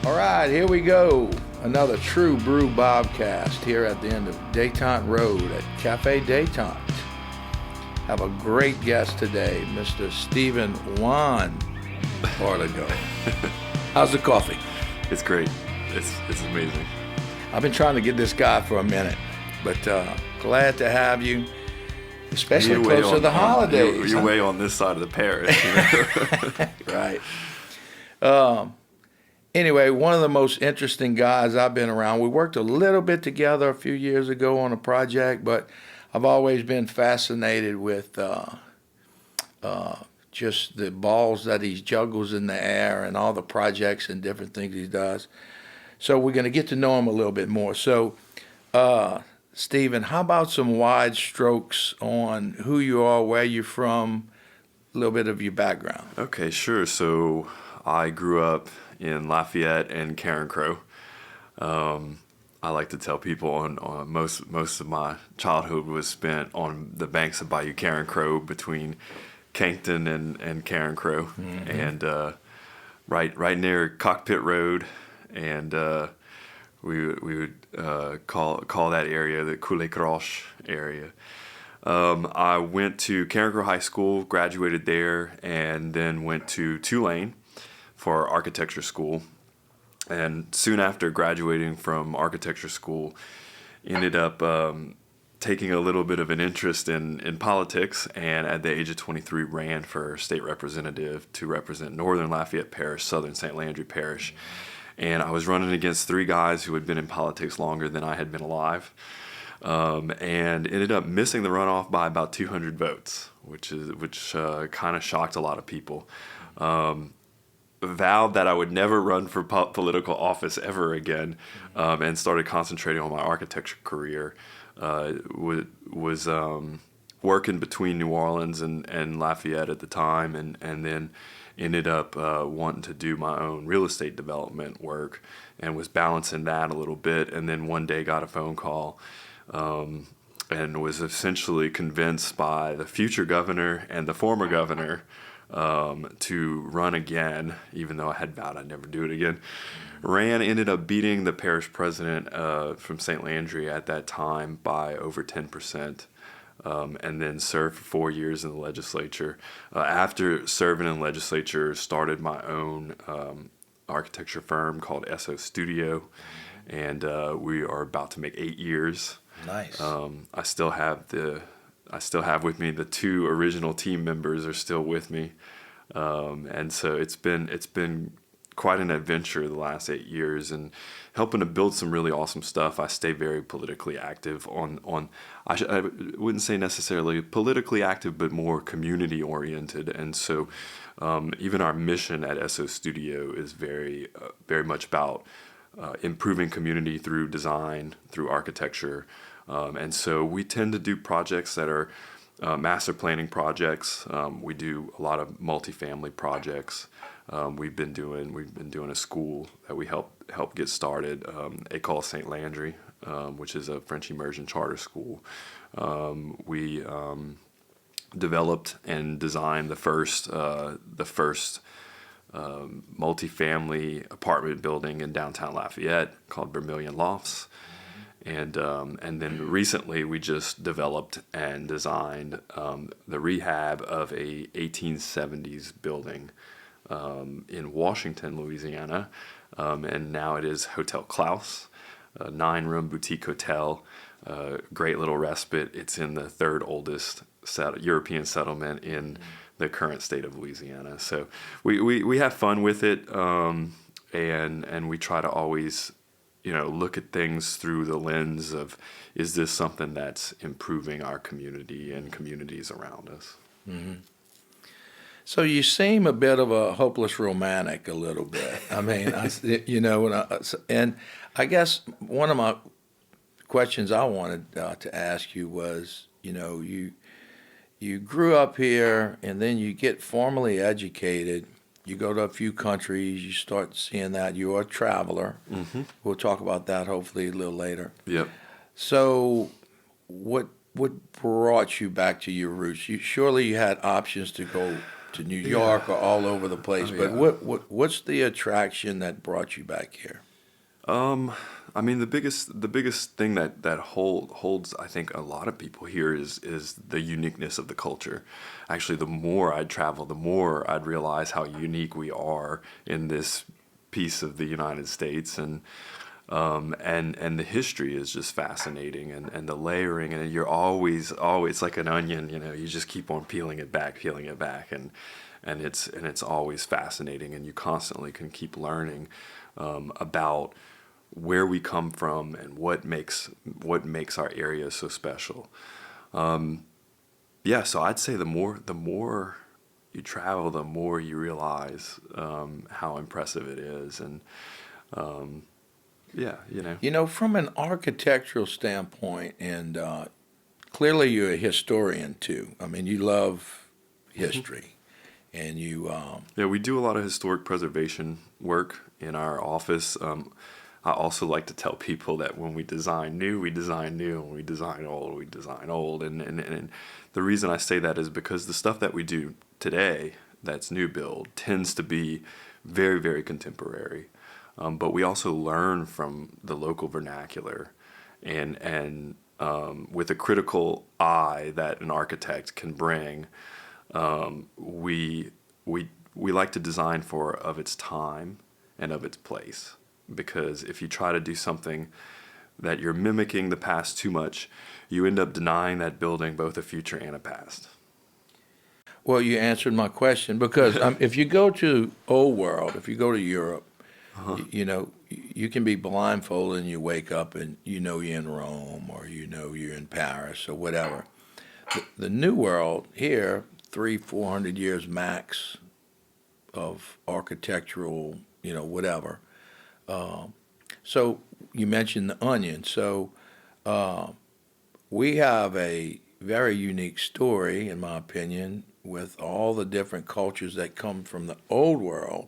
All right, here we go. Another true Brew Bobcast here at the end of Détente Road at Cafe Détente. Have a great guest today, Mr. Steven Ortego. How's the coffee? It's great. It's amazing. I've been trying to get this guy for a minute, but glad to have you, especially close to the holidays. You're way on this side of the parish. You know? Right. Anyway, one of the most interesting guys I've been around. We worked a little bit together a few years ago on a project, but I've always been fascinated with just the balls that he juggles in the air and all the projects and different things he does. So we're going to get to know him a little bit more. So, Steven, how about some wide strokes on who you are, where you're from, a little bit of your background? Okay, sure. So I grew up in Lafayette and Carencro. I like to tell people on most of my childhood was spent on the banks of Bayou Carencro between Cankton and Carencro, and right near Cockpit Road, and we would call that area the Coulee Croche area. I went to Carencro High School, graduated there, and then went to Tulane for architecture school. And soon after graduating from architecture school, ended up taking a little bit of an interest in politics, and at the age of 23 ran for state representative to represent Northern Lafayette Parish, Southern St. Landry Parish. And I was running against three guys who had been in politics longer than I had been alive, and ended up missing the runoff by about 200 votes, which kind of shocked a lot of people. Vowed that I would never run for political office ever again, and started concentrating on my architecture career. Was working between New Orleans and Lafayette at the time, and then ended up wanting to do my own real estate development work, and was balancing that a little bit, and then one day got a phone call, and was essentially convinced by the future governor and the former governor to run again, even though I had vowed I'd never do it again. Ended up beating the parish president from St. Landry at that time by over 10%, and then served for 4 years in the legislature. After serving in the legislature, started my own architecture firm called SO Studio, and we are about to make 8 years. Nice. I still have with me the two original team members are still with me, and so it's been quite an adventure the last 8 years, and helping to build some really awesome stuff. I stay very politically active I wouldn't say necessarily politically active, but more community oriented, and so even our mission at SO Studio is very much about improving community through design, through architecture. And so we tend to do projects that are master planning projects. We do a lot of multifamily projects. We've been doing a school that we help get started, École St. Landry, which is a French immersion charter school. We developed and designed the first multifamily apartment building in downtown Lafayette called Vermilion Lofts. And then recently we just developed and designed the rehab of a 1870s building in Washington, Louisiana, and now it is Hotel Klaus, a 9-room boutique hotel, great little respite. It's in the third oldest European settlement in the current state of Louisiana. So we have fun with it, and we try to always look at things through the lens of, is this something that's improving our community and communities around us? Mm-hmm. So you seem a bit of a hopeless romantic a little bit. I mean, and I guess one of my questions I wanted to ask you was, you grew up here and then you get formally educated. You go to a few countries, you start seeing that you're a traveler. Mm-hmm. We'll talk about that hopefully a little later. Yep. So what brought you back to your roots? Surely you had options to go to New York or all over the place. Oh, But yeah. what's the attraction that brought you back here? I mean, the biggest thing that holds, I think, a lot of people here is the uniqueness of the culture. Actually, the more I'd travel, the more I'd realize how unique we are in this piece of the United States, and the history is just fascinating, and the layering, and you're always like an onion, you just keep on peeling it back, and it's always fascinating, and you constantly can keep learning about where we come from and what makes our area so special. Yeah, so I'd say the more you travel, the more you realize how impressive it is, and yeah, From an architectural standpoint, and clearly you're a historian too. I mean, you love history, and yeah, we do a lot of historic preservation work in our office. I also like to tell people that when we design new, we design new. When we design old, we design old. And the reason I say that is because the stuff that we do today, that's new build, tends to be very, very contemporary. But we also learn from the local vernacular, and with a critical eye that an architect can bring, we we like to design for of its time and of its place. Because if you try to do something that you're mimicking the past too much, you end up denying that building both a future and a past. Well, you answered my question because if you go to old world, if you go to Europe, you can be blindfolded and you wake up and you're in Rome or you're in Paris or whatever. The new world here, 300-400 years max of architectural, whatever. So you mentioned the onion. So we have a very unique story, in my opinion, with all the different cultures that come from the old world,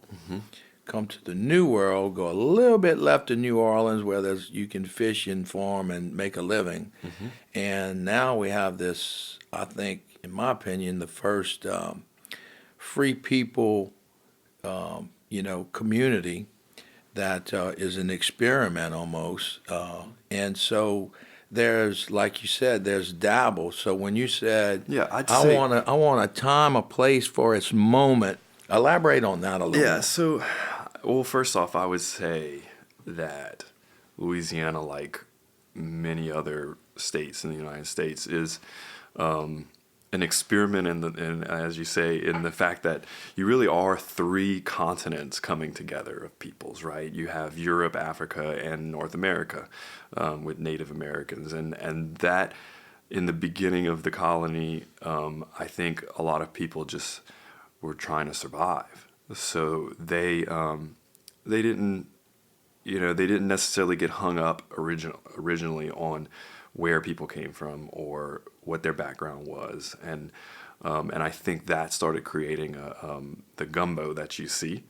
come to the new world, go a little bit left of New Orleans where you can fish and farm and make a living. And now we have this, I think, in my opinion, the first free people, community that is an experiment almost. And so there's, like you said, there's dabble. So when you said, Yeah, I'd I say. want a time, a place for its moment, elaborate on that a little Yeah, more. so, well, first off, I would say that Louisiana, like many other states in the United States, is an experiment in, as you say, in the fact that you really are three continents coming together of peoples, right? You have Europe, Africa, and North America, with Native Americans, and that in the beginning of the colony, I think a lot of people just were trying to survive. So they didn't they didn't necessarily get hung up originally on where people came from or what their background was, and I think that started creating the gumbo that you see.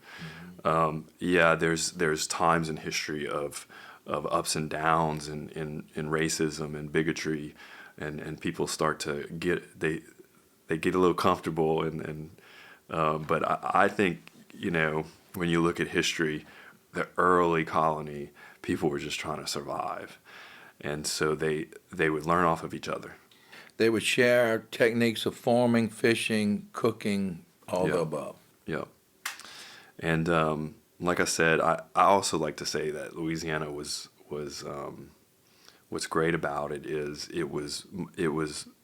Yeah, there's times in history of ups and downs in racism and bigotry, and people start to they get a little comfortable, but I think when you look at history, the early colony, people were just trying to survive, and so they would learn off of each other. They would share techniques of farming, fishing, cooking, all the Yep. above. Yep. And like I said, I also like to say that Louisiana was what's great about it is it was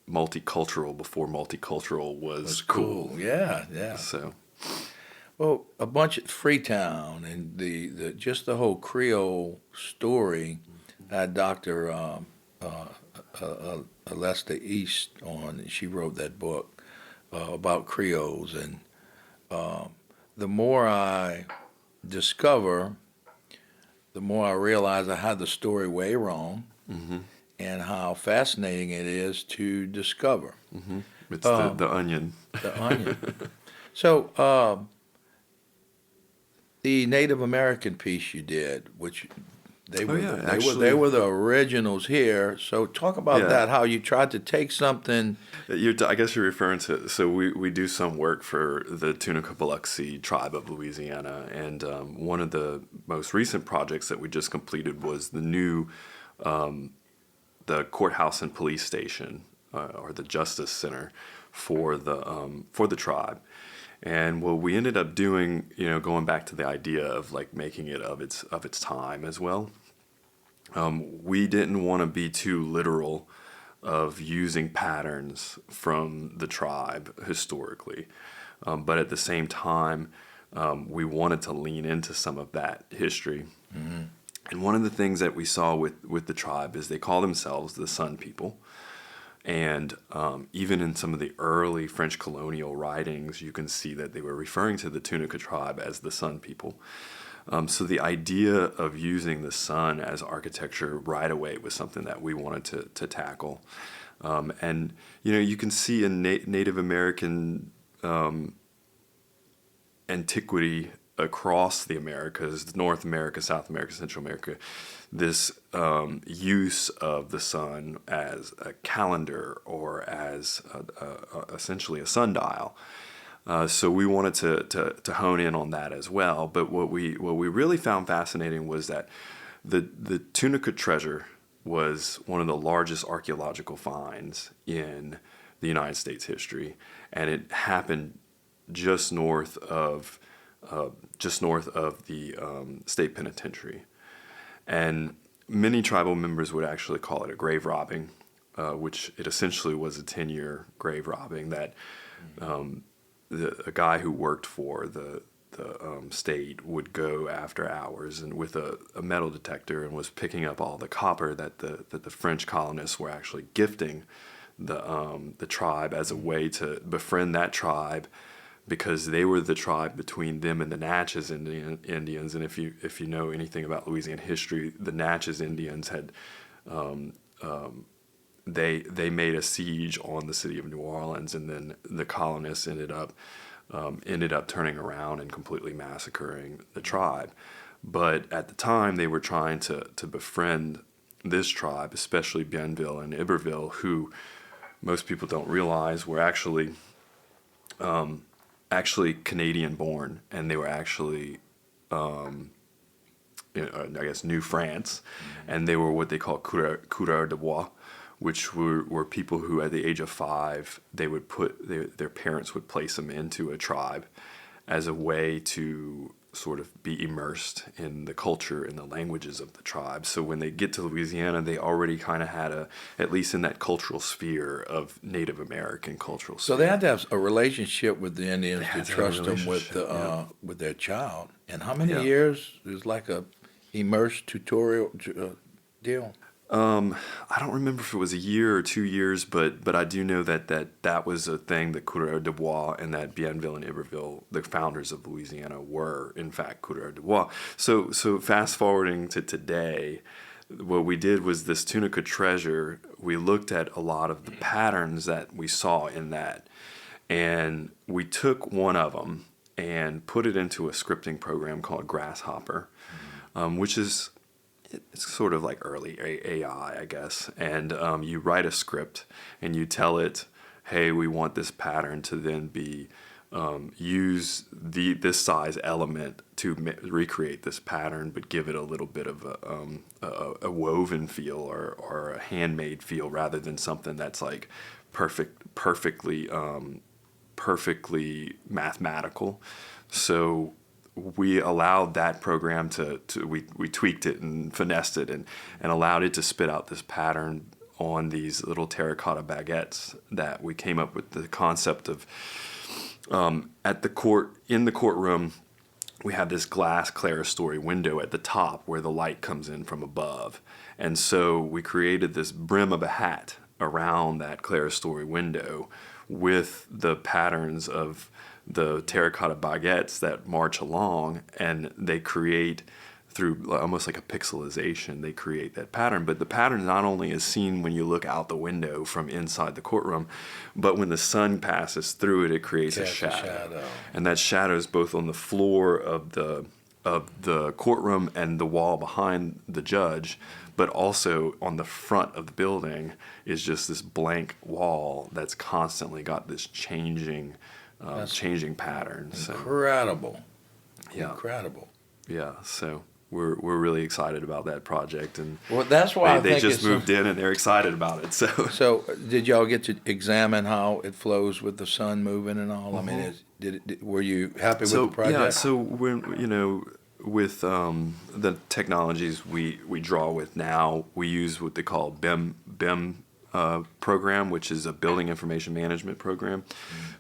multicultural before multicultural was cool. Yeah, yeah. So Well, a bunch at Freetown and the just the whole Creole story. I had Dr. Alesta East on, and she wrote that book about Creoles. And the more I discover, the more I realize I had the story way wrong, and how fascinating it is to discover it's the onion. the onion. So the Native American piece you did, which They Oh were yeah, they actually, were the originals here. So talk about yeah. that. How you tried to take something. I guess you're referring to. So we do some work for the Tunica Biloxi tribe of Louisiana, and one of the most recent projects that we just completed was the courthouse and police station, or the justice center for the tribe. And what we ended up doing, going back to the idea of like making it of its time as well. We didn't want to be too literal of using patterns from the tribe historically, but at the same time, we wanted to lean into some of that history. And one of the things that we saw with the tribe is they call themselves the Sun People. And even in some of the early French colonial writings, you can see that they were referring to the Tunica tribe as the Sun People. So the idea of using the sun as architecture right away was something that we wanted to tackle. And you can see in Native American antiquity across the Americas, North America, South America, Central America, this use of the sun as a calendar or as essentially a sundial. So we wanted to hone in on that as well. But what we really found fascinating was that the Tunica treasure was one of the largest archaeological finds in the United States history, and it happened just north of the state penitentiary. And many tribal members would actually call it a grave robbing, which it essentially was a 10-year grave robbing that a guy who worked for the state would go after hours and with a metal detector and was picking up all the copper that the French colonists were actually gifting the tribe as a way to befriend that tribe, because they were the tribe between them and the Natchez Indians. And if you know anything about Louisiana history, the Natchez Indians had they made a siege on the city of New Orleans, and then the colonists ended up turning around and completely massacring the tribe. But at the time, they were trying to befriend this tribe, especially Bienville and Iberville, who most people don't realize were actually Canadian born, and they were actually I guess New France, and they were what they call coureurs de bois, which were people who at the age of 5 they would their parents would place them into a tribe as a way to sort of be immersed in the culture and the languages of the tribe. So when they get to Louisiana, they already kind of had at least in that cultural sphere of Native American cultural sphere. So they had to have a relationship with the Indians to had to have a trust them with relationship, with their child. And how many Yeah. years? It was like a immersed tutorial deal. I don't remember if it was a year or 2 years, but I do know that was a thing that coureurs de bois and that Bienville and Iberville, the founders of Louisiana, were in fact coureurs de bois. So fast forwarding to today, what we did was this Tunica treasure. We looked at a lot of the patterns that we saw in that, and we took one of them and put it into a scripting program called Grasshopper, which is it's sort of like early AI, I guess. And you write a script and you tell it, hey, we want this pattern to then be use this size element to recreate this pattern, but give it a little bit of a woven feel or a handmade feel rather than something that's like perfectly mathematical. So we allowed that program we tweaked it and finessed it and allowed it to spit out this pattern on these little terracotta baguettes that we came up with the concept of in the courtroom. We have this glass clerestory window at the top where the light comes in from above. And so we created this brim of a hat around that clerestory window with the patterns of the terracotta baguettes that march along, and they create through almost like a pixelization, they create that pattern. But the pattern not only is seen when you look out the window from inside the courtroom, but when the sun passes through it, it creates a shadow. And that shadow is both on the floor of the of the courtroom and the wall behind the judge, but also on the front of the building is just this blank wall that's constantly got this changing patterns. So, Incredible. yeah, Incredible. yeah. So we're really excited about that project, and Well, that's why they I think just it's moved in and they're excited about it. So So, did y'all get to examine how it flows with the sun moving and all? I mean, were you happy with the project? yeah, so when with the technologies we draw with now, we use what they call BIM program, which is a building information management program.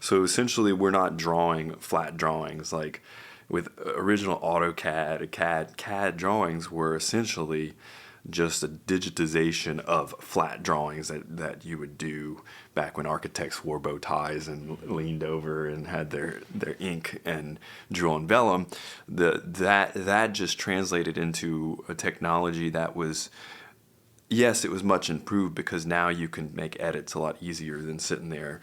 So essentially, we're not drawing flat drawings like with original AutoCAD, CAD drawings were essentially just a digitization of flat drawings that you would do back when architects wore bow ties and leaned over and had their ink and drew on vellum. That just translated into a technology that was, yes, it was much improved because now you can make edits a lot easier than sitting there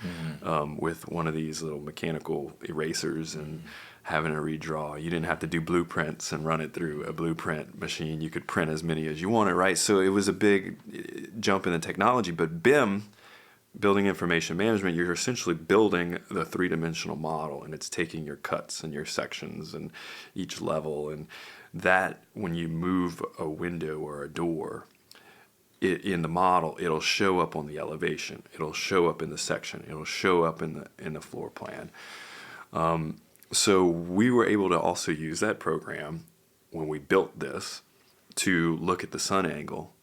with one of these little mechanical erasers and having to redraw. You didn't have to do blueprints and run it through a blueprint machine. You could print as many as you wanted, right? So it was a big jump in the technology. But BIM, building information management, you're essentially building the three-dimensional model, and it's taking your cuts and your sections and each level. And that, when you move a window or a door, in the model, it'll show up on the elevation. It'll show up in the section. It'll show up in the floor plan. So we were able to also use that program when we built this to look at the sun angle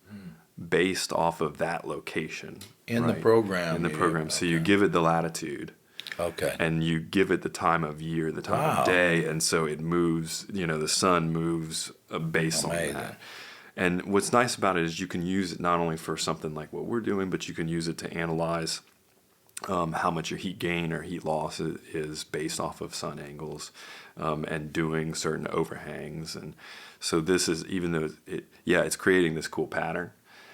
based off of that location. In the program. In the program. So you give it the latitude. Okay. And you give it the time of year, the time of day, and so it moves, the sun moves based on that. And what's nice about it is you can use it not only for something like what we're doing, but you can use it to analyze how much your heat gain or heat loss is based off of sun angles and doing certain overhangs. And so this is, even though it's creating this cool pattern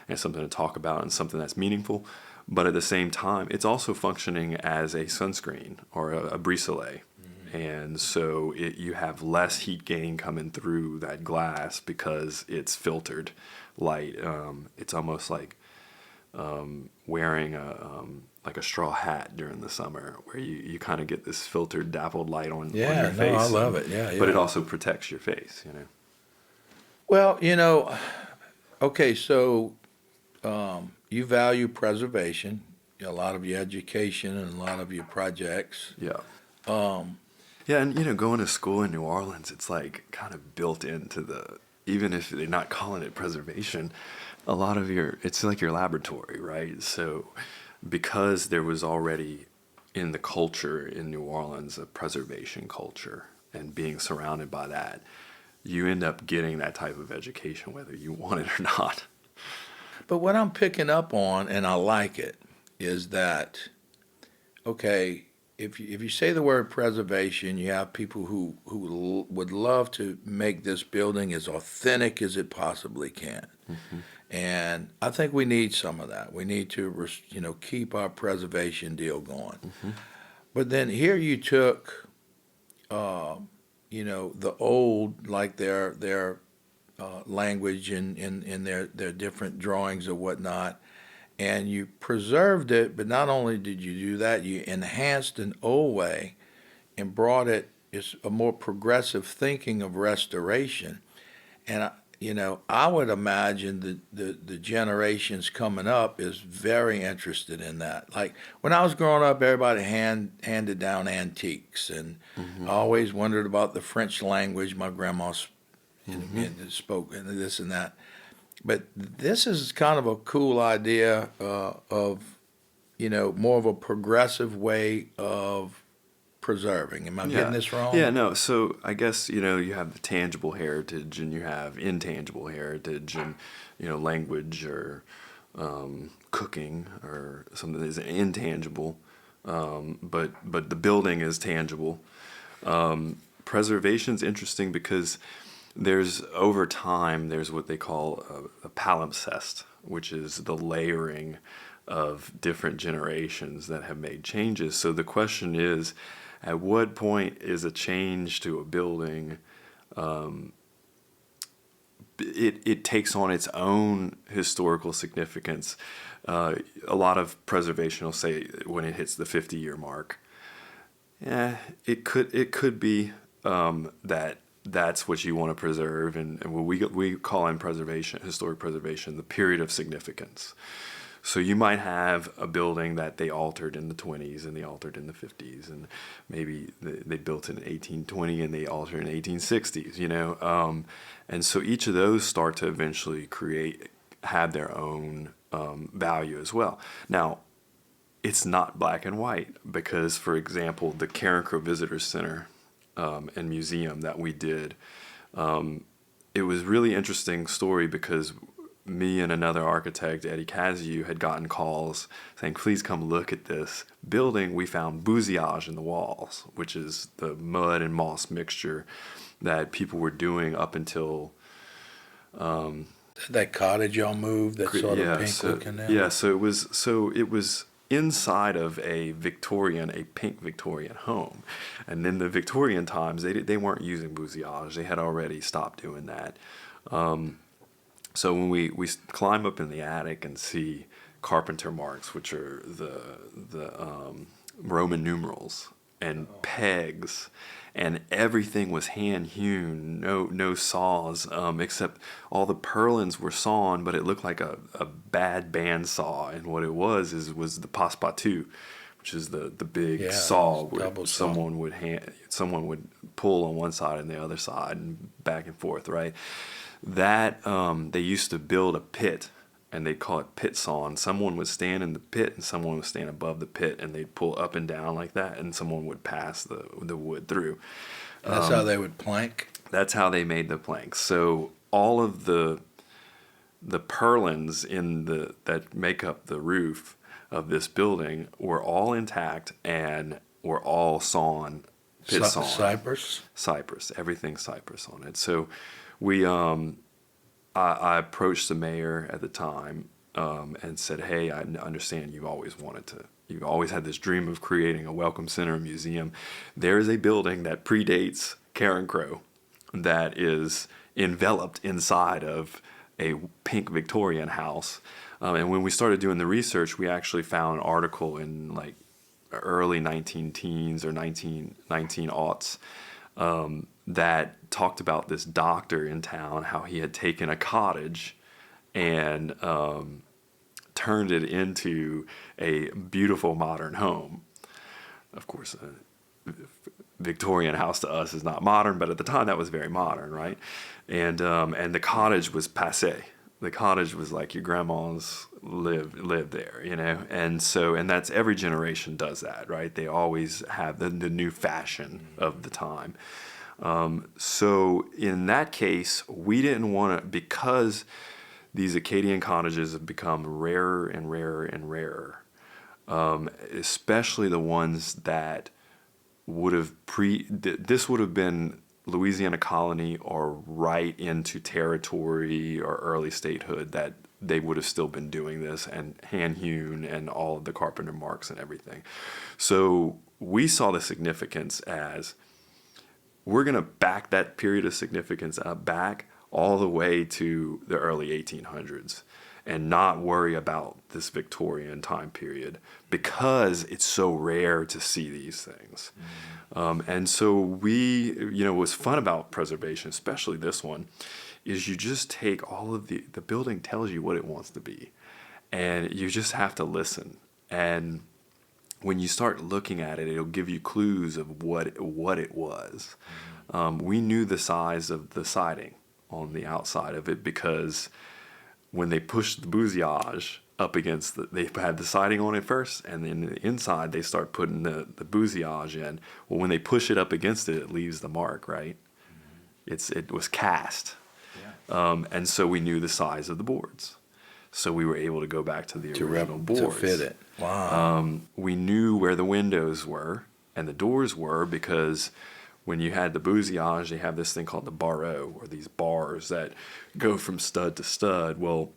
and something to talk about and something that's meaningful, but at the same time, it's also functioning as a sunscreen or a brise-soleil. And so you have less heat gain coming through that glass because it's filtered light. It's almost like wearing a straw hat during the summer, where you kind of get this filtered, dappled light on your face. Yeah, I love it. Yeah. But it also protects your face, Well, okay, so you value preservation, a lot of your education and a lot of your projects. Yeah. And going to school in New Orleans, it's like kind of built into even if they're not calling it preservation, a lot of it's like your laboratory, right? So because there was already in the culture in New Orleans a preservation culture, and being surrounded by that, you end up getting that type of education whether you want it or not. But what I'm picking up on, and I like it, is that, okay, if you say the word preservation, you have people who would love to make this building as authentic as it possibly can. Mm-hmm. And I think we need some of that. We need to, keep our preservation deal going. Mm-hmm. But then here you took, the old, like their language in their different drawings or whatnot, and you preserved it. But not only did you do that, you enhanced an old way and brought it is a more progressive thinking of restoration. And I would imagine the generations coming up is very interested in that. Like when I was growing up, everybody handed down antiques, and I always wondered about the French language. My grandma spoke and this and that. But this is kind of a cool idea of more of a progressive way of preserving. Am I getting this wrong? Yeah, no. So I guess, you have the tangible heritage and you have intangible heritage and, language or cooking or something that is intangible. But the building is tangible. Preservation's interesting because over time, there's what they call a palimpsest, which is the layering of different generations that have made changes. So the question is, at what point is a change to a building it takes on its own historical significance. A lot of preservation will say when it hits the 50-year mark, it could be that's what you want to preserve, and what we call in historic preservation, the period of significance. So you might have a building that they altered in the 20s and they altered in the 50s, and maybe they built in 1820 and they altered in 1860s, and so each of those start to eventually have their own value as well. Now, it's not black and white because, for example, the Carencro Visitor Center and Museum that we did, it was really interesting story because me and another architect, Eddie Caziu, had gotten calls saying, please come look at this building. We found bousillage in the walls, which is the mud and moss mixture that people were doing up until... that cottage y'all moved, that sort of pink looking now? Yeah, so it was inside of a pink Victorian home. And in the Victorian times, they weren't using bousillage. They had already stopped doing that. So when we climb up in the attic and see carpenter marks, which are the Roman numerals and pegs, and everything was hand hewn, no saws, except all the purlins were sawn, but it looked like a bad band saw, and what it was the passe-partout, which is the big saw where someone would pull on one side and the other side and back and forth, right? That they used to build a pit, and they'd call it pit saw, and someone would stand in the pit and someone would stand above the pit, and they'd pull up and down like that, and someone would pass the wood through. That's how they would plank? That's how they made the planks. So all of the purlins that make up the roof of this building were all intact and were all sawn, pit sawn. Cypress, everything cypress on it. So we I approached the mayor at the time and said, hey, I understand you've always had this dream of creating a welcome center and museum. There is a building that predates Carencro that is enveloped inside of a pink Victorian house. And when we started doing the research, we actually found an article in like early 19-teens or 19-aughts that talked about this doctor in town, how he had taken a cottage and turned it into a beautiful modern home. Of course, a Victorian house to us is not modern, but at the time that was very modern, right? And the cottage was passé. The cottage was like your grandma's lived there, and that's every generation does that, right? They always have the new fashion of the time. So in that case, we didn't want to, because these Acadian cottages have become rarer and rarer and rarer, especially the ones that this would have been Louisiana colony or right into territory or early statehood, that they would have still been doing this and hand-hewn and all of the carpenter marks and everything. So we saw the significance as we're going to back that period of significance back all the way to the early 1800s and not worry about this Victorian time period because it's so rare to see these things. And so what's fun about preservation, especially this one, is you just take all of the building tells you what it wants to be, and you just have to listen. And when you start looking at it, it'll give you clues of what it was. We knew the size of the siding on the outside of it because when they pushed the bousillage up against they had the siding on it first, and then the inside they start putting the bousillage in. Well, when they push it up against it, it leaves the mark, right? It was cast. Yeah. And so we knew the size of the boards. So we were able to go back to the original boards. To fit it. Wow. We knew where the windows were and the doors were because when you had the bousillage, they have this thing called the barreau, or these bars that go from stud to stud. Well,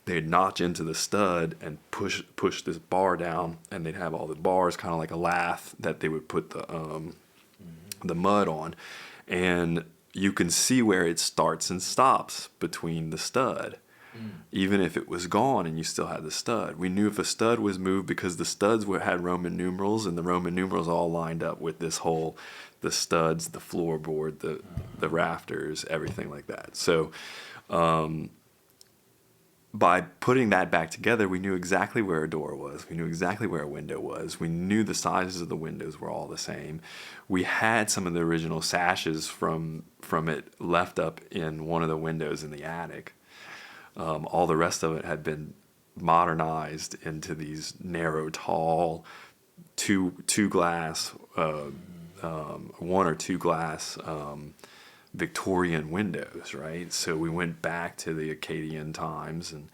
they'd notch into the stud and push this bar down, and they'd have all the bars kind of like a lath that they would put the mud on. And you can see where it starts and stops between the stud. Even if it was gone and you still had the stud. We knew if a stud was moved because the studs had Roman numerals, and the Roman numerals all lined up with this whole, the studs, the floorboard, the rafters, everything like that. So by putting that back together, we knew exactly where a door was. We knew exactly where a window was. We knew the sizes of the windows were all the same. We had some of the original sashes from it left up in one of the windows in the attic. All the rest of it had been modernized into these narrow, tall, two glass, one or two glass Victorian windows, right? So we went back to the Acadian times, and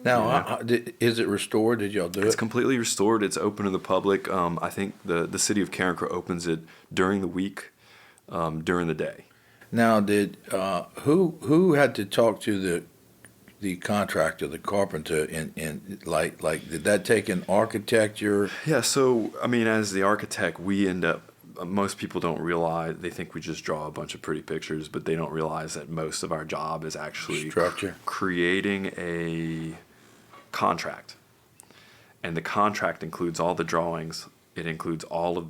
Now, is it restored? Did y'all do it's it? completely restored. It's open to the public. I think the city of Carencro opens it during the week, during the day. Now, did who had to talk to the contractor, the carpenter, in like did that take an architecture? Yeah, so I mean, as the architect, we end up. Most people don't realize, they think we just draw a bunch of pretty pictures, but they don't realize that most of our job is actually Structure. creating a contract. And the contract includes all the drawings. It includes all of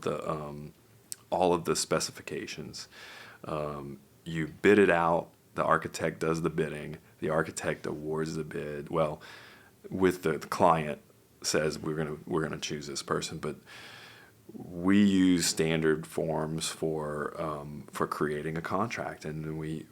the specifications. You bid it out. The architect does the bidding. The architect awards the bid. Well, with the client says we're gonna choose this person, but we use standard forms for creating a contract, and we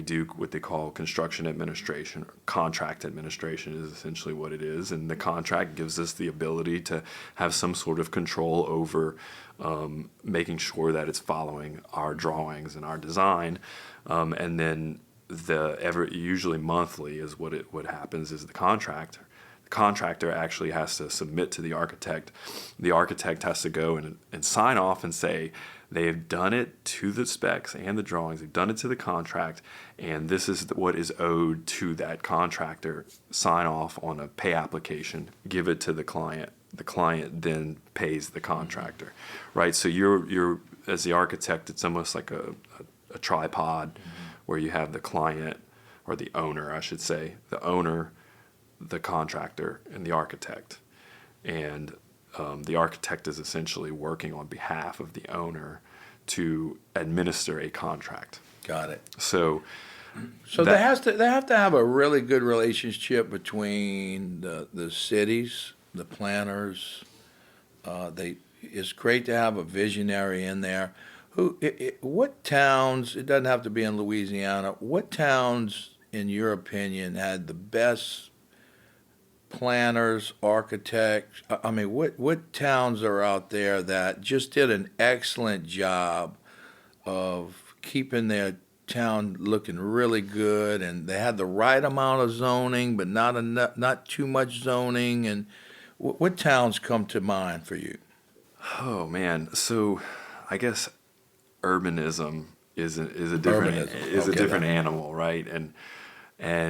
do what they call construction administration. Contract administration is essentially what it is, and the contract gives us the ability to have some sort of control over making sure that it's following our drawings and our design, and then usually monthly is what happens is the contractor actually has to submit to the architect. The architect has to go and sign off and say they've done it to the specs and the drawings. They've done it to the contract, and this is what is owed to that contractor. Sign off on a pay application, give it to the client. The client then pays the contractor, right? So you're as the architect, it's almost like a tripod where you have the client, or the owner, I should say, the owner, the contractor, and the architect. And the architect is essentially working on behalf of the owner to administer a contract. Got it. So they have to have a really good relationship between the cities, the planners. It's great to have a visionary in there. What towns? It doesn't have to be in Louisiana. What towns, in your opinion, had the best planners, architects? I mean, what towns are out there that just did an excellent job of keeping their town looking really good, and they had the right amount of zoning, but not enough, not too much zoning? And what towns come to mind for you? Oh man, so I guess urbanism is a different Urbanism. a different animal, right? And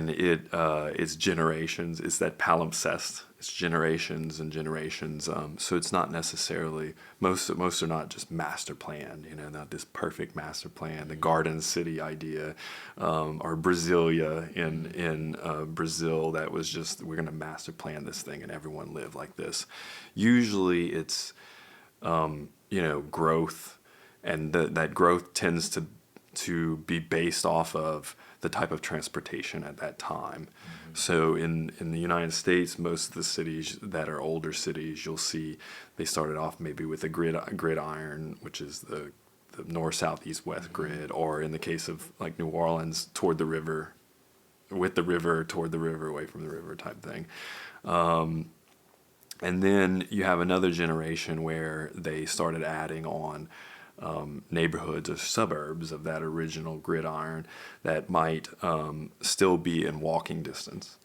it's generations. It's that palimpsest. It's generations and generations. So it's not necessarily most are not just master planned. Not this perfect master plan. The Garden City idea, or Brasilia in Brazil, that was just, we're going to master plan this thing and everyone live like this. Usually it's growth, and that growth tends to be based off of the type of transportation at that time. Mm-hmm. So in the United States, most of the cities that are older cities, you'll see they started off maybe with a gridiron, which is the north, south, east, west grid, or in the case of like New Orleans, toward the river, with the river, toward the river, away from the river type thing. And then you have another generation where they started adding on neighborhoods or suburbs of that original gridiron that might still be in walking distance.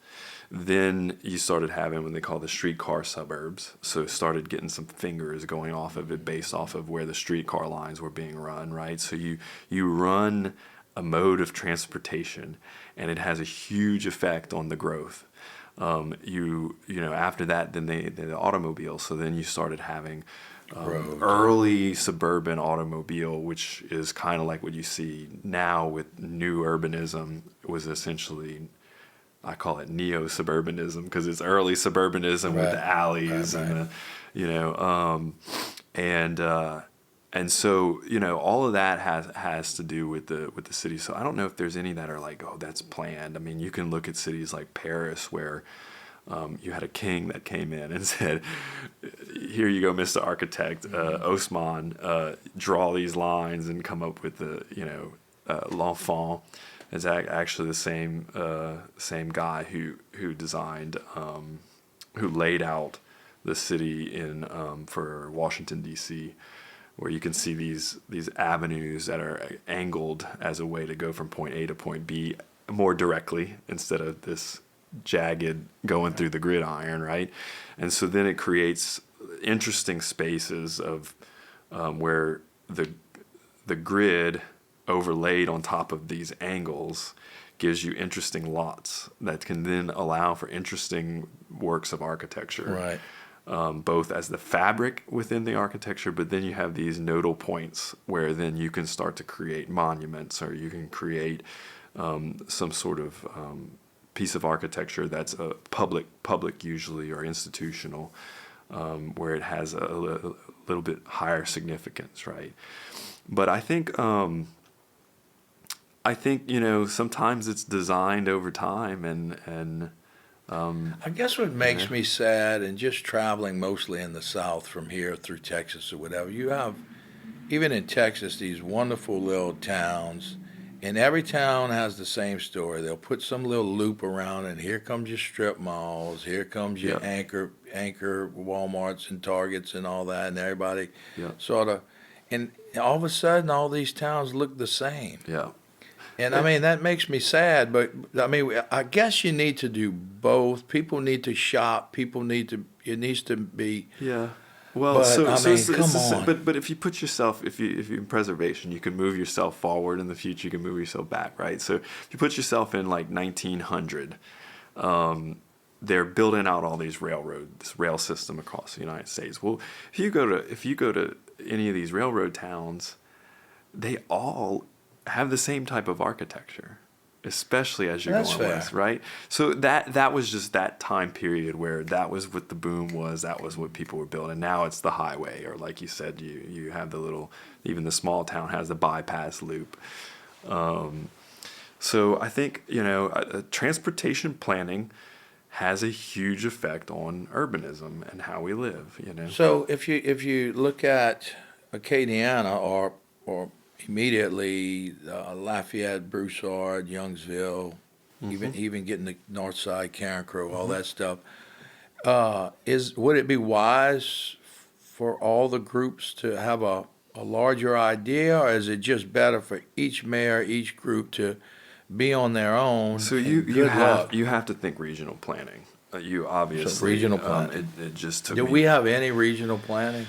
Then you started having what they call the streetcar suburbs. So started getting some fingers going off of it based off of where the streetcar lines were being run, right? So you run a mode of transportation, and it has a huge effect on the growth. After that, then the automobile. So then you started having Road. early suburban automobile, which is kind of like what you see now with new urbanism, was essentially, I call it neo-suburbanism because it's early suburbanism with Right. the alleys Right, and right. and so all of that has to do with the city. So I don't know if there's any that are like, oh, that's planned. I mean, you can look at cities like Paris where you had a king that came in and said, "Here you go, Mr. Architect, Osman, draw these lines and come up with the l'enfant." It's actually the same guy who designed who laid out the city in for Washington D.C., where you can see these avenues that are angled as a way to go from point A to point B more directly instead of this jagged going through the gridiron, right? And so then it creates interesting spaces of where the grid overlaid on top of these angles gives you interesting lots that can then allow for interesting works of architecture. Right. Both as the fabric within the architecture, but then you have these nodal points where then you can start to create monuments, or you can create some sort of piece of architecture that's a public usually, or institutional, where it has a little bit higher significance, right? But I think sometimes it's designed over time, and I guess what makes me sad, and just traveling mostly in the South from here through Texas or whatever, you have, even in Texas, these wonderful little towns, and every town has the same story. They'll put some little loop around, and here comes your strip malls, here comes your Yeah. anchor Walmarts and Targets and all that, and everybody Yeah. sort of, and all of a sudden, all these towns look the same. yeah. And I mean, that makes me sad, but I mean, I guess you need to do both. People need to shop. It needs to be, Yeah. Well, but so I so mean, it's, come the same. on. But if you put yourself, if you in preservation, you can move yourself forward. In the future, you can move yourself back, right? So if you put yourself in like 1900, they're building out all these this rail system across the United States. Well, if you go to any of these railroad towns, they all have the same type of architecture, especially as you're That's going fair. west, right? So that was just that time period where that was what the boom was. That was what people were building. Now it's the highway, or like you said, you have even the small town has the bypass loop. So I think transportation planning has a huge effect on urbanism and how we live. So if you look at Acadiana or immediately Lafayette, Broussard, Youngsville, even getting the North Side, Karen Crow, all that stuff, would it be wise for all the groups to have a larger idea, or is it just better for each mayor, each group to be on their own? So and you good luck. have to think regional planning. You obviously regional planning. It just took Do me. we have any regional planning?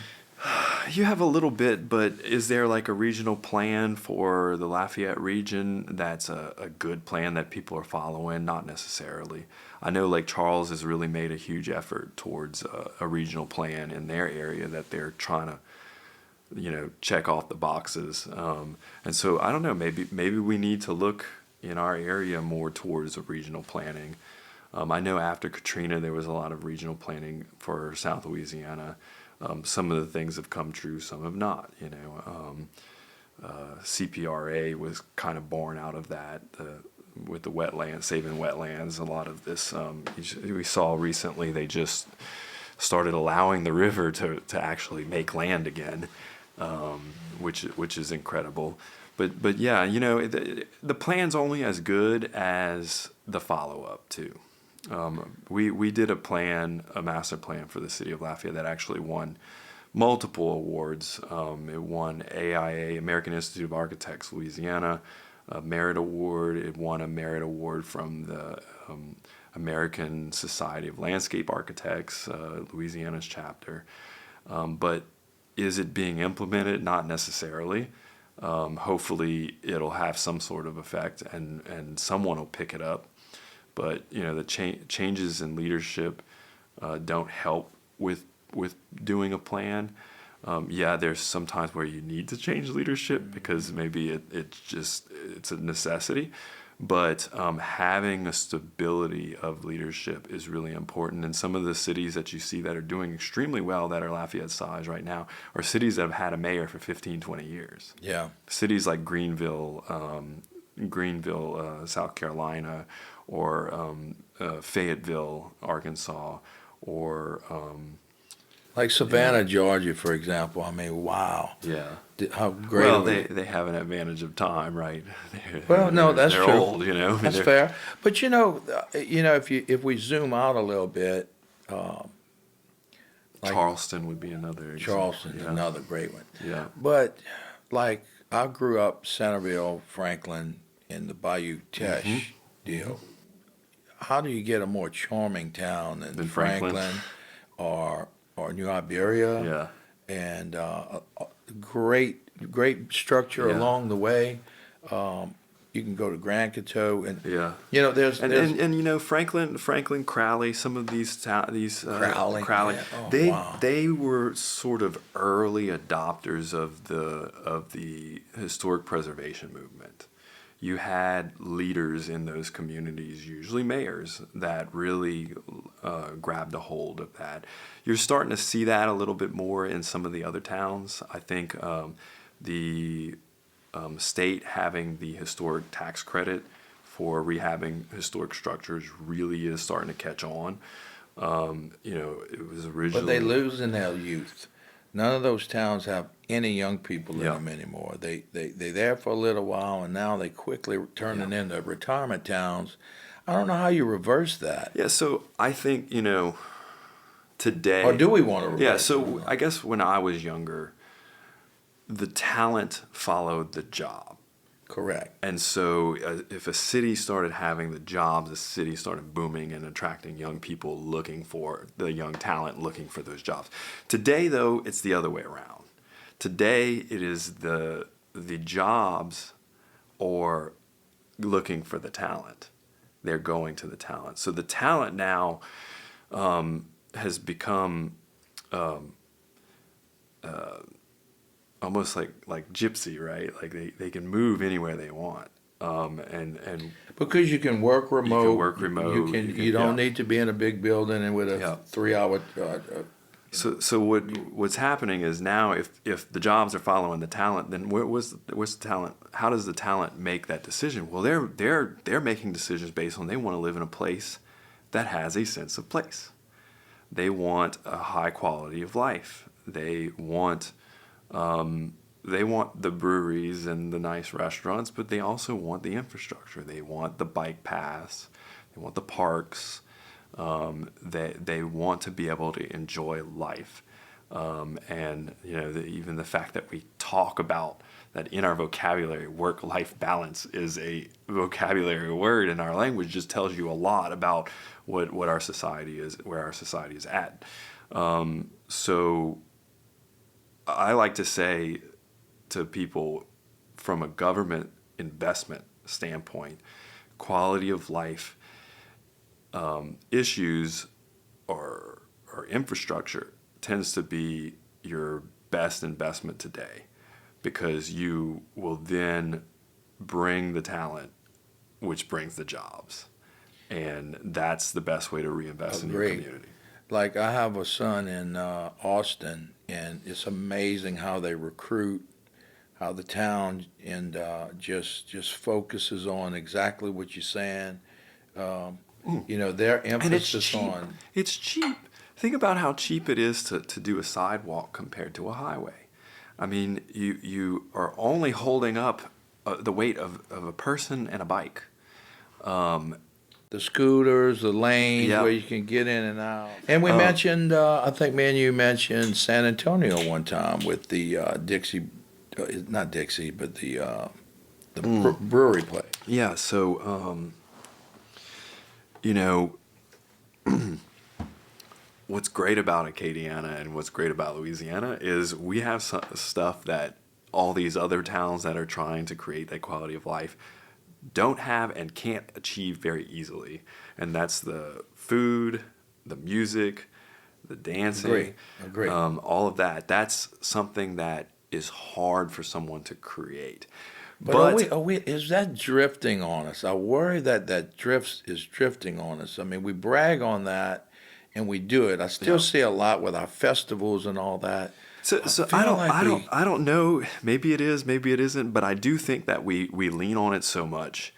You have a little bit, but is there like a regional plan for the Lafayette region that's a good plan that people are following? Not necessarily. I know Lake Charles has really made a huge effort towards a regional plan in their area that they're trying to, check off the boxes. And so I don't know, maybe we need to look in our area more towards a regional planning. I know after Katrina, there was a lot of regional planning for South Louisiana. Some of the things have come true, some have not. CPRA was kind of born out of that with the wetlands, saving wetlands. A lot of this we saw recently. They just started allowing the river to actually make land again, which is incredible. But yeah, the plan's only as good as the follow up too. We did a master plan for the city of Lafayette that actually won multiple awards. It won AIA, American Institute of Architects, Louisiana, a merit award. It won a merit award from the American Society of Landscape Architects, Louisiana's chapter. But is it being implemented? Not necessarily. Hopefully it'll have some sort of effect and someone will pick it up. But the changes in leadership don't help with doing a plan. Yeah, there's some times where you need to change leadership because maybe it's a necessity. But having a stability of leadership is really important. And some of the cities that you see that are doing extremely well, that are Lafayette size right now, are cities that have had a mayor for 15, 20 years. Yeah. Cities like Greenville, South Carolina, or Fayetteville, Arkansas, or Like Savannah, Georgia, for example. I mean, wow. yeah. How great. Well, they have an advantage of time, right? Well, no, that's they're true. old, I mean, That's fair. But if we zoom out a little bit, like Charleston would be another example. Charleston's Yeah. another great one. Yeah. But like I grew up Centerville, Franklin, in the Bayou Teche deal. How do you get a more charming town than Franklin? or New Iberia? Yeah. And great structure Yeah. along the way. You can go to Grand Coteau, and Yeah. there's Franklin, Crowley, some of these Crowley, yeah. Oh, wow. they were sort of early adopters of the historic preservation movement. You had leaders in those communities, usually mayors, that really grabbed a hold of that. You're starting to see that a little bit more in some of the other towns. I think the state having the historic tax credit for rehabbing historic structures really is starting to catch on. It was originally. But they losing their youth. None of those towns have any young people in Yeah. them anymore. They there for a little while, and now they quickly turning into retirement towns. I don't know how you reverse that. Yeah, so I think, today. Or do we want to reverse Yeah, it? so I guess when I was younger, the talent followed the job. Correct. And so if a city started having the jobs, the city started booming and attracting young people looking for the young talent, looking for those jobs. Today, though, it's the other way around. Today, it is the jobs or looking for the talent. They're going to the talent. So the talent now has become almost like gypsy, right? Like they can move anywhere they want, and Because you can work remote. You can work remote. You don't need to be in a big building and with a Yeah. 3-hour. So what's happening is now if the jobs are following the talent, then what's the talent? How does the talent make that decision? Well, they're making decisions based on they want to live in a place that has a sense of place. They want a high quality of life. They want the breweries and the nice restaurants, but they also want the infrastructure. They want the bike paths. They want the parks. They want to be able to enjoy life. And even the fact that we talk about that in our vocabulary, work-life balance is a vocabulary word in our language just tells you a lot about what our society is, where our society is at. So I like to say to people from a government investment standpoint, quality of life issues or infrastructure tends to be your best investment today, because you will then bring the talent, which brings the jobs. And that's the best way to reinvest in your Agreed. community. Like I have a son in Austin, and it's amazing how they recruit, how the town and just focuses on exactly what you're saying. Their And it's emphasis cheap. on. It's cheap. Think about how cheap it is to do a sidewalk compared to a highway. I mean, you are only holding up the weight of a person and a bike. The scooters, the lanes Yep. where you can get in and out. And we mentioned, I think me and you mentioned San Antonio one time with the Dixie, not Dixie, but the brewery place. Yeah, so, what's great about Acadiana and what's great about Louisiana is we have stuff that all these other towns that are trying to create that quality of life don't have and can't achieve very easily. And that's the food, the music, the dancing, Agree. all of that. That's something that is hard for someone to create. But is that drifting on us? I worry that is drifting on us. I mean, we brag on that and we do it. I still Yeah. see a lot with our festivals and all that. So I don't know. Maybe it is, maybe it isn't. But I do think that we lean on it so much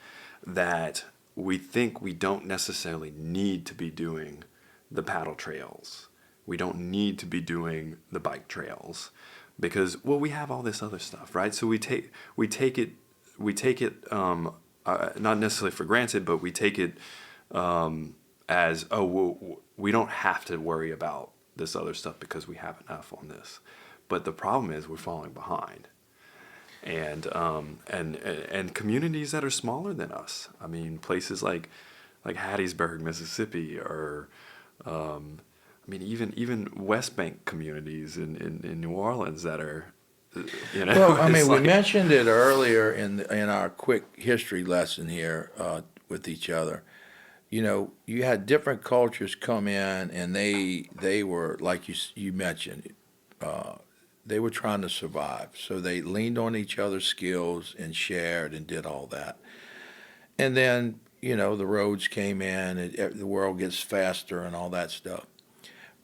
that we think we don't necessarily need to be doing the paddle trails. We don't need to be doing the bike trails because we have all this other stuff, right? So we take it not necessarily for granted, but we take it as we don't have to worry about this other stuff because we have enough on this. But the problem is we're falling behind. And communities that are smaller than us. I mean, places like Hattiesburg, Mississippi, or even West Bank communities in New Orleans that are, Well, I mean, we like, mentioned it earlier in our quick history lesson here with each other. You had different cultures come in, and they were like you mentioned. They were trying to survive, so they leaned on each other's skills and shared and did all that. And then the roads came in, and the world gets faster and all that stuff.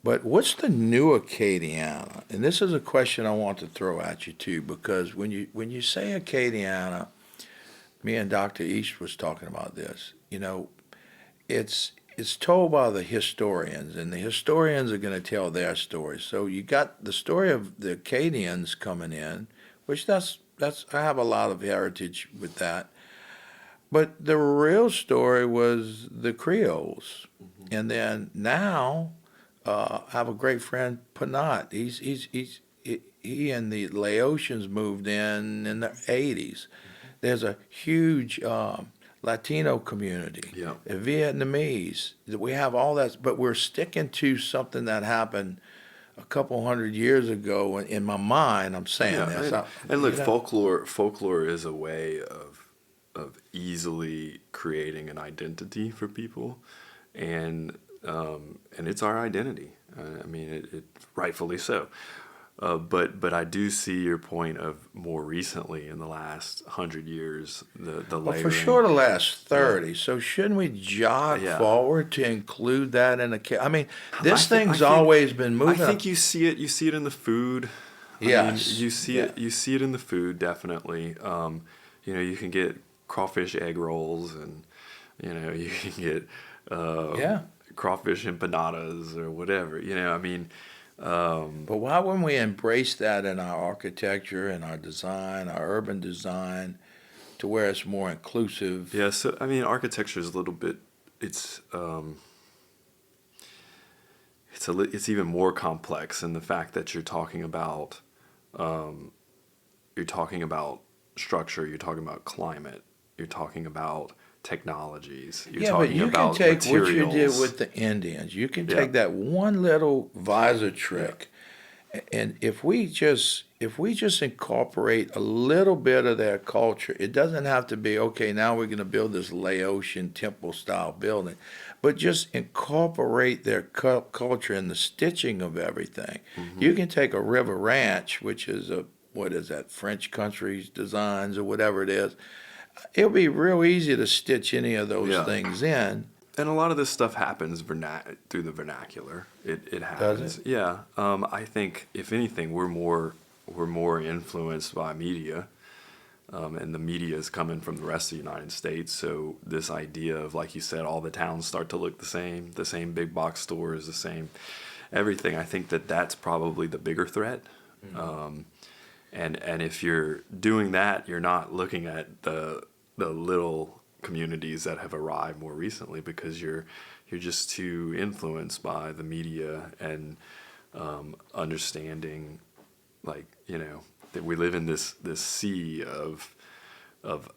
But what's the new Acadiana? And this is a question I want to throw at you too, because when you say Acadiana, me and Dr. East was talking about this. It's told by the historians, and the historians are going to tell their story. So you got the story of the Acadians coming in, which that's I have a lot of heritage with that. But the real story was the Creoles, and then now I have a great friend, Panat. He and the Laotians moved in the 80s. There's a huge Latino community, Yeah. Vietnamese. We have all that, but we're sticking to something that happened a couple hundred years ago. In my mind, I'm saying Yeah, this. and look, folklore is a way of easily creating an identity for people, and it's our identity. I mean, it rightfully so. But I do see your point of more recently in the last 100 years, the Well, layering. for sure, the last 30. So shouldn't we jog Yeah. forward to include that in I mean, this I thing's think- always been moving. I think you see it. You see it in the food. Yes. You see it. You see it in the food, definitely. You can get crawfish egg rolls, and you can get crawfish empanadas or whatever. But why wouldn't we embrace that in our architecture and our design, our urban design, to where it's more inclusive? Yeah. So architecture is a little bit. It's even more complex in the fact that you're talking about structure, you're talking about climate, you're talking about technologies, you're Yeah, but talking you can about take materials. what you did with the Indians. You can Yeah. take that one little visor trick, and if we just incorporate a little bit of their culture, it doesn't have to be okay. Now we're going to build this Laotian temple style building, but just incorporate their culture in the stitching of everything. You can take a river ranch, which is what is that, French country's designs or whatever it is. It'll be real easy to stitch any of those Yeah. things in. And a lot of this stuff happens through the vernacular. It happens. Does it? Yeah. I think if anything, we're more influenced by media, and the media is coming from the rest of the United States. So this idea of, like you said, all the towns start to look the same big box stores, the same everything. I think that's probably the bigger threat. And if you're doing that, you're not looking at the little communities that have arrived more recently, because you're just too influenced by the media and understanding, that we live in this sea of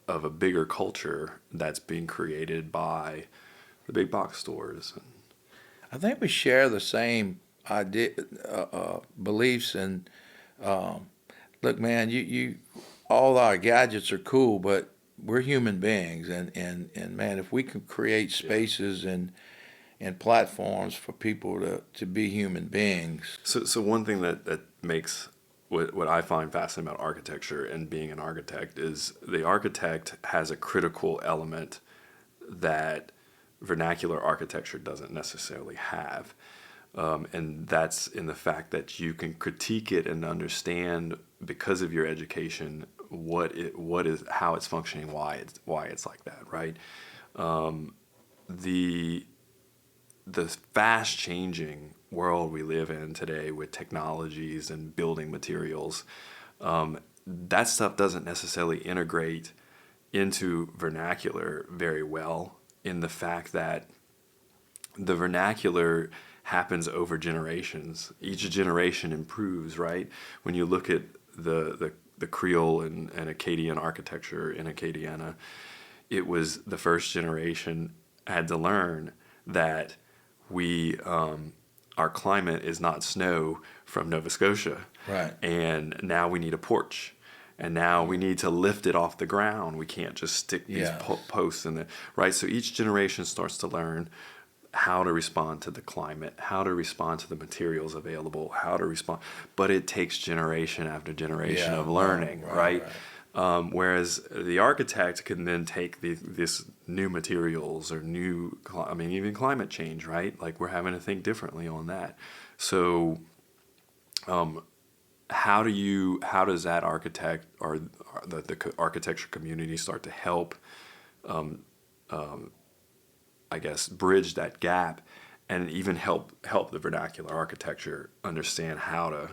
a bigger culture that's being created by the big box stores. I think we share the same idea, beliefs, and look, man, you all our gadgets are cool, but we're human beings, and man, if we can create spaces and platforms for people to be human beings. So one thing that makes what I find fascinating about architecture and being an architect is the architect has a critical element that vernacular architecture doesn't necessarily have. And that's in the fact that you can critique it and understand, because of your education, how it's functioning, why it's like that, right? The fast changing world we live in today with technologies and building materials, that stuff doesn't necessarily integrate into vernacular very well, in the fact that the vernacular happens over generations. Each generation improves, right? When you look at the Creole and Acadian architecture in Acadiana, it was the first generation had to learn that our climate is not snow from Nova Scotia. Right. And now we need a porch. And now we need to lift it off the ground. We can't just stick these posts in there, right? So each generation starts to learn how to respond to the climate, how to respond to the materials available, how to respond. But it takes generation after generation of learning, right? Whereas the architect can then take this new materials or even climate change, right? Like, we're having to think differently on that. So how does that architect or the architecture community start to help, I guess, bridge that gap, and even help the vernacular architecture understand how to,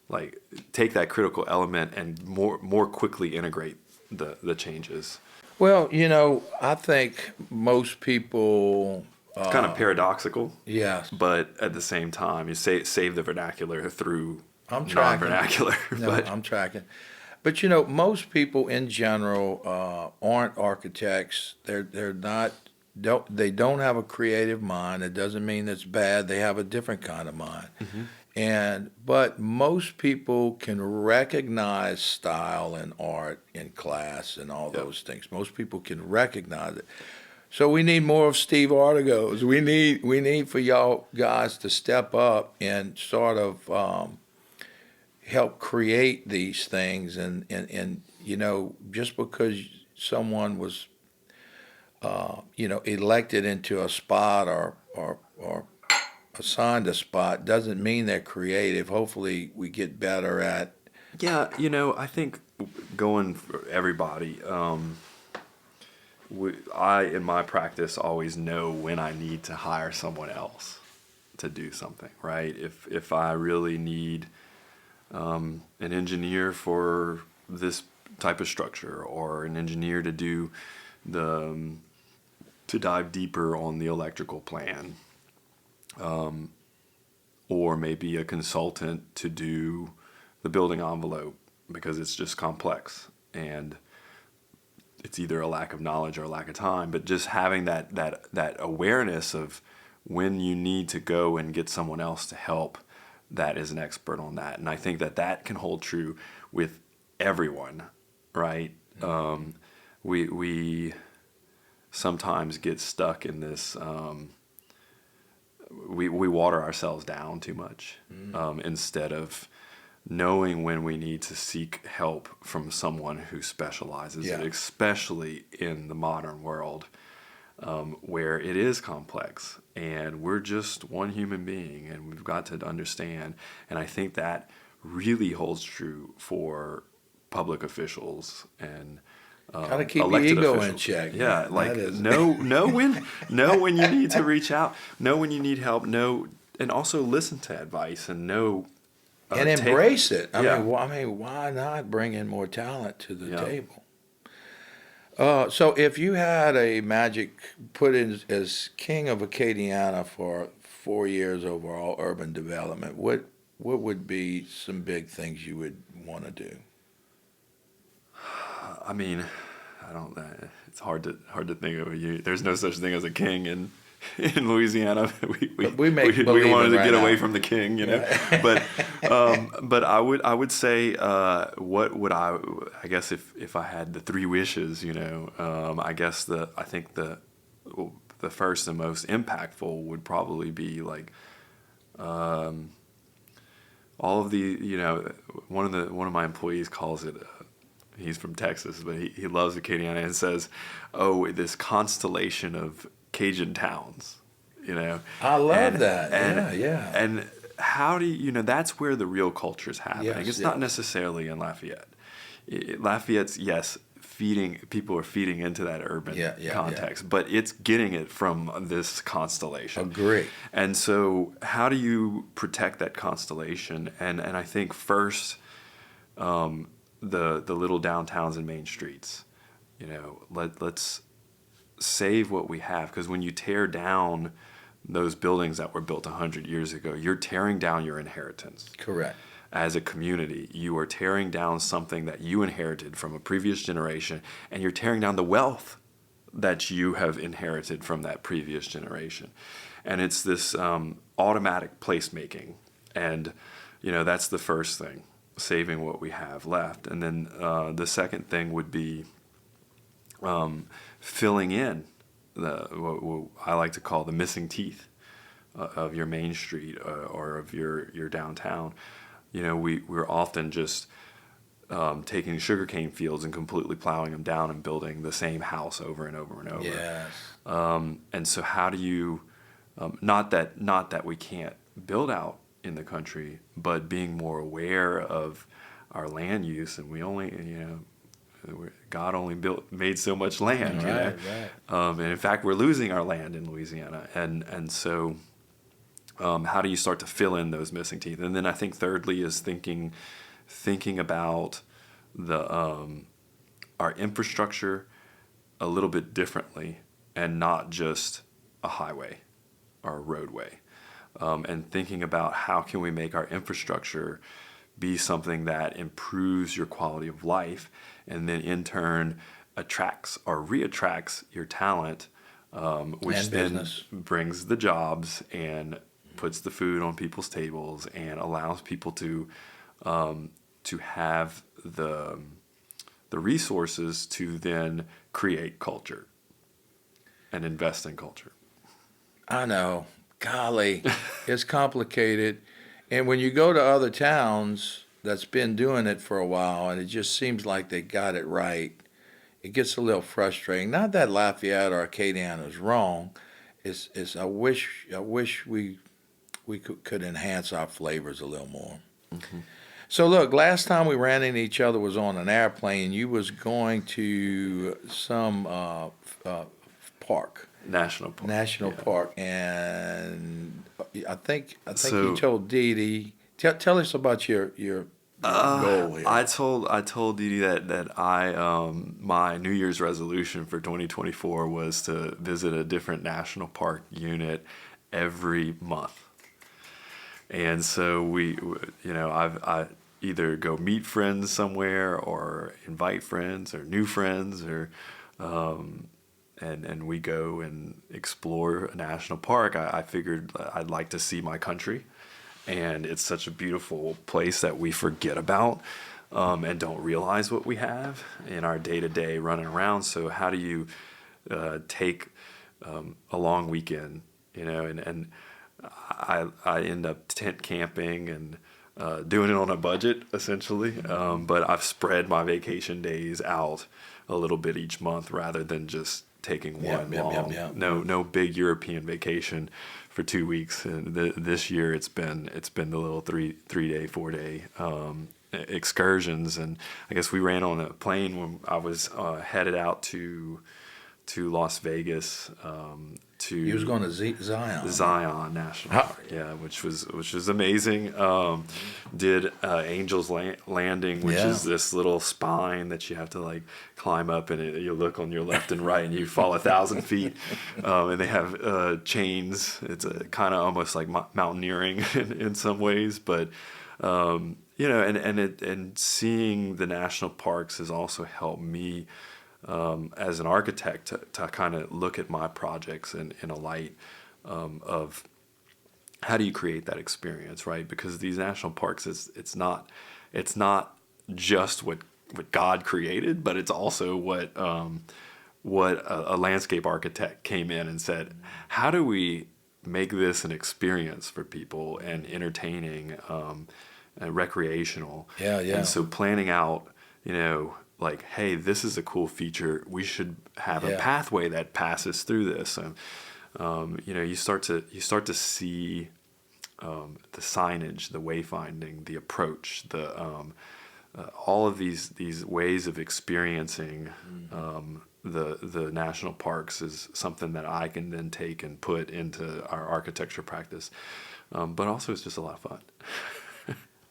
like, take that critical element and more quickly integrate the changes? Well, I think most people. It's kind of paradoxical. Yes. But at the same time, you save the vernacular through I'm tracking. non-vernacular. No, I'm tracking. But most people in general aren't architects. They're not. They don't have a creative mind. It doesn't mean it's bad. They have a different kind of mind. Mm-hmm. But most people can recognize style and art in class and all those things. Most people can recognize it. So we need more of Steve Ortegos. We need for y'all guys to step up and sort of help create these things. And just because someone was elected into a spot or assigned a spot doesn't mean they're creative. Hopefully we get better at. Yeah, I think going for everybody, I, in my practice, always know when I need to hire someone else to do something, right? If I really need an engineer for this type of structure, or an engineer to do to dive deeper on the electrical plan, or maybe a consultant to do the building envelope, because it's just complex and it's either a lack of knowledge or a lack of time. But just having that awareness of when you need to go and get someone else to help that is an expert on that. And I think that can hold true with everyone, right? We sometimes get stuck in this, we water ourselves down too much, instead of knowing when we need to seek help from someone who specializes, especially in the modern world, where it is complex and we're just one human being and we've got to understand. And I think that really holds true for public officials and gotta keep your ego in check. Yeah, like know when you need to reach out, know when you need help, and also listen to advice and know. And embrace it. I mean, why not bring in more talent to the table? So if you had a magic put in as king of Acadiana for 4 years overall urban development, what would be some big things you would want to do? I mean, it's hard to think of you. There's no such thing as a king in Louisiana. We wanted to get away from the king, Right. But I would say, what would I guess if I had the three wishes, I guess I think the the first and most impactful would probably be like all of the, one of my employees calls it, he's from Texas, but he loves Acadiana and says, oh, this constellation of Cajun towns, I love and, that. and, Yeah. And how do you, that's where the real culture is happening. Yes, It's yes. not necessarily in Lafayette. Lafayette's, yes, people are feeding into that urban context, but it's getting it from this constellation. Agree. And so how do you protect that constellation? And I think first, the little downtowns and main streets, let's save what we have, because when you tear down those buildings that were built 100 years ago, you're tearing down your inheritance. Correct. As a community, you are tearing down something that you inherited from a previous generation, and you're tearing down the wealth that you have inherited from that previous generation. And it's this automatic placemaking. And, that's the first thing, saving what we have left. And then the second thing would be filling in what I like to call the missing teeth of your main street or of your downtown. We're often just taking sugarcane fields and completely plowing them down and building the same house over and over and over. Yes. And so how do you, not that we can't build out in the country, but being more aware of our land use, and we only, God only made so much land, Right. And in fact, we're losing our land in Louisiana, and so how do you start to fill in those missing teeth? And then I think thirdly is thinking about our infrastructure a little bit differently, and not just a highway or a roadway, and thinking about how can we make our infrastructure be something that improves your quality of life, and then in turn attracts or reattracts your talent, which And then business. brings the jobs and puts the food on people's tables and allows people to have the resources to then create culture and invest in culture. I know. Golly, it's complicated. And when you go to other towns that's been doing it for a while and it just seems like they got it right, it gets a little frustrating. Not that Lafayette or Acadiana is wrong. It's I wish we could enhance our flavors a little more. Mm-hmm. So look, last time we ran into each other was on an airplane. You was going to some park. National Park, and I think So- you told Dee Dee. Tell us about your goal here. I told Dee Dee that I my New Year's resolution for 2024 was to visit a different national park unit every month. And so I either go meet friends somewhere or invite friends or new friends or and we go and explore a national park. I figured I'd like to see my country, and it's such a beautiful place that we forget about and don't realize what we have in our day-to-day running around. So how do you take a long weekend, and I end up tent camping and doing it on a budget essentially, but I've spread my vacation days out a little bit each month rather than just taking one long. No big European vacation for 2 weeks. And this year it's been the little 3-day, 4-day excursions. And I guess we ran on a plane when I was headed out to Las Vegas. You was going to Zion. Zion National Park, yeah, which was amazing. Did Angel's Landing, which is this little spine that you have to like climb up, and you look on your left and right, and you fall 1,000 feet. And they have chains. It's kind of almost like mountaineering in some ways, but and seeing the national parks has also helped me. As an architect, to kind of look at my projects in a light of how do you create that experience, right? Because these national parks, it's not just what God created, but it's also what what a landscape architect came in and said, how do we make this an experience for people and entertaining, and recreational? Yeah, yeah. And so planning out, like, hey, this is a cool feature. We should have a pathway that passes through this. And you start to see the signage, the wayfinding, the approach, the all of these ways of experiencing the national parks is something that I can then take and put into our architecture practice. But also, it's just a lot of fun.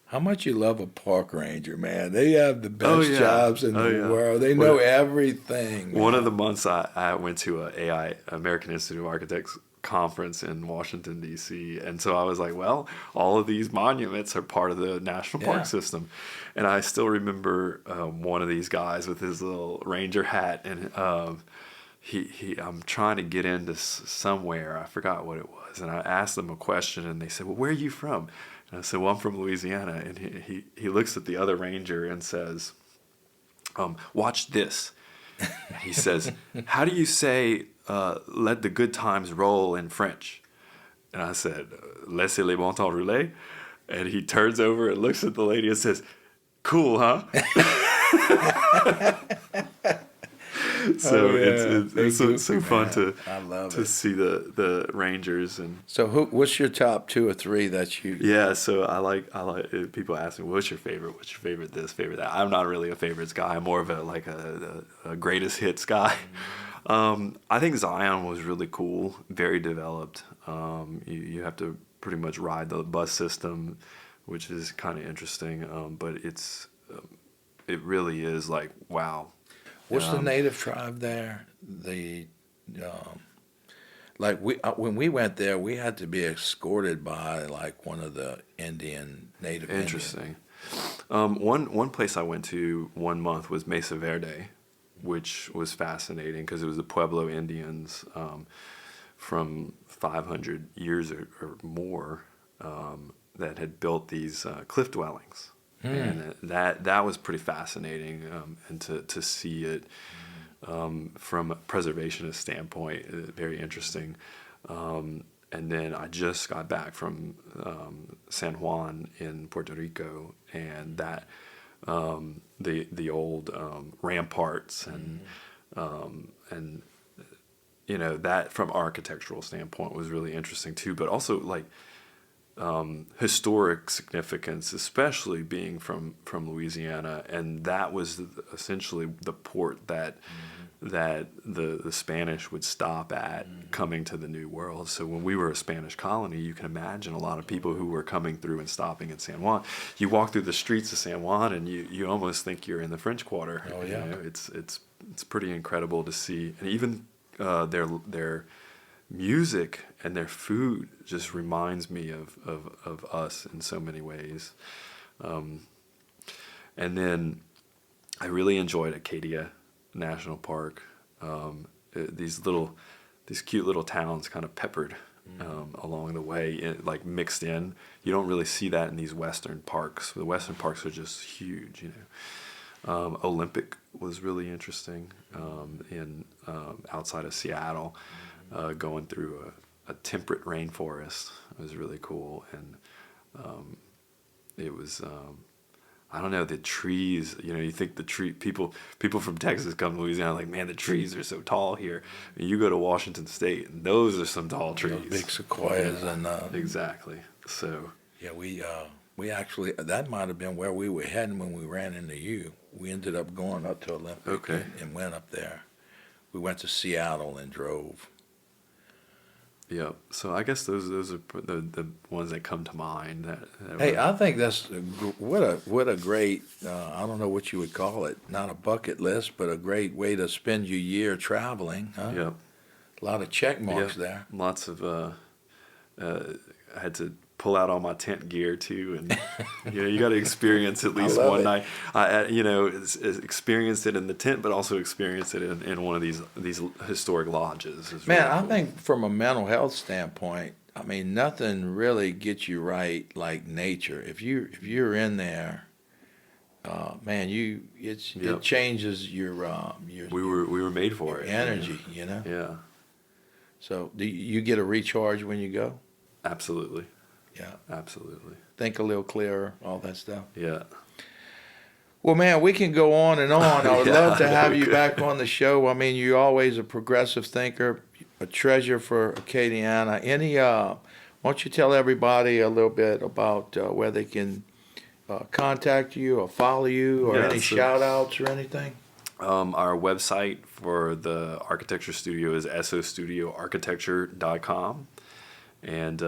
How much you love a park ranger, man. They have the best jobs in the world. They know everything. Man. One of the months I went to a American Institute of Architects conference in Washington, D.C. And so I was like, well, all of these monuments are part of the national park system. And I still remember one of these guys with his little ranger hat. And I'm trying to get into somewhere. I forgot what it was. And I asked them a question, and they said, well, where are you from? And I said, well, I'm from Louisiana. And he looks at the other ranger and says, watch this. And he says, how do you say, let the good times roll in French? And I said, laissez les bons temps rouler. And he turns over and looks at the lady and says, cool, huh? So it's so fun to see the Rangers. And so what's your top 2 or 3 that you? Yeah, so I like people ask me, what's your favorite this, favorite that. I'm not really a favorites guy. I'm more of a greatest hits guy. I think Zion was really cool, very developed. You have to pretty much ride the bus system, which is kind of interesting. But it really is like, wow. What's the native tribe there? Like when we went there, we had to be escorted by like one of the native. Interesting. One place I went to 1 month was Mesa Verde, which was fascinating because it was the Pueblo Indians from 500 years or more that had built these cliff dwellings. And that was pretty fascinating, and to see it from a preservationist standpoint, very interesting. And then I just got back from San Juan in Puerto Rico, and that the old ramparts and that from architectural standpoint was really interesting too. But also like historic significance, especially being from Louisiana, and that was essentially the port that the Spanish would stop at coming to the New World. So when we were a Spanish colony, you can imagine a lot of people who were coming through and stopping in San Juan. You walk through the streets of San Juan, and you almost think you're in the French Quarter. Oh yeah, it's pretty incredible to see, and even their music and their food just reminds me of us in so many ways. And then I really enjoyed Acadia National Park. These cute little towns kind of peppered along the way, like mixed in. You don't really see that in these Western parks. The Western parks are just huge, Olympic was really interesting in outside of Seattle. Going through a temperate rainforest. It was really cool, and it was I don't know, the trees. You think the tree people from Texas come to Louisiana like, man, the trees are so tall here. And you go to Washington State, and those are some tall trees, those big sequoias, and exactly. So yeah, we actually, that might have been where we were heading when we ran into you. We ended up going up to Olympic and went up there. We went to Seattle and drove. Yeah, so I guess those are the ones that come to mind. Hey, I think that's what a great I don't know what you would call it, not a bucket list, but a great way to spend your year traveling. Huh? Yeah, a lot of check marks there. Lots of I had to pull out all my tent gear too, and you got to experience at least one night. I experienced it in the tent, but also experience it in one of these historic lodges. Man, really cool. I think from a mental health standpoint, I mean, nothing really gets you right like nature. If you're in there, man, it Yep. changes your We were made for it. energy, you know. Yeah, So do you get a recharge when you go? absolutely. Yeah. Absolutely. Think a little clearer, all that stuff. Yeah. Well, man, we can go on and on. I would Yeah, love to have we you could. back on the show. I mean, you're always a progressive thinker, a treasure for Acadiana. Why don't you tell everybody a little bit about where they can contact you or follow you or Yeah, any so- shout outs or anything? Our website for the architecture studio is sostudioarchitecture.com. And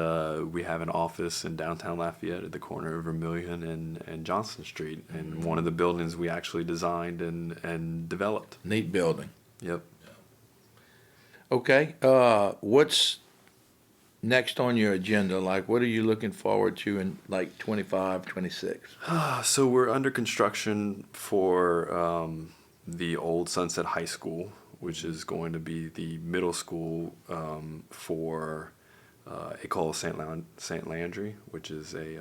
we have an office in downtown Lafayette at the corner of Vermilion and Johnson Street. And one of the buildings we actually designed and developed. Neat building. Yep. Okay. What's next on your agenda? Like, what are you looking forward to in like 25, 26? So we're under construction for the old Sunset High School, which is going to be the middle school for École Saint Landry, which is a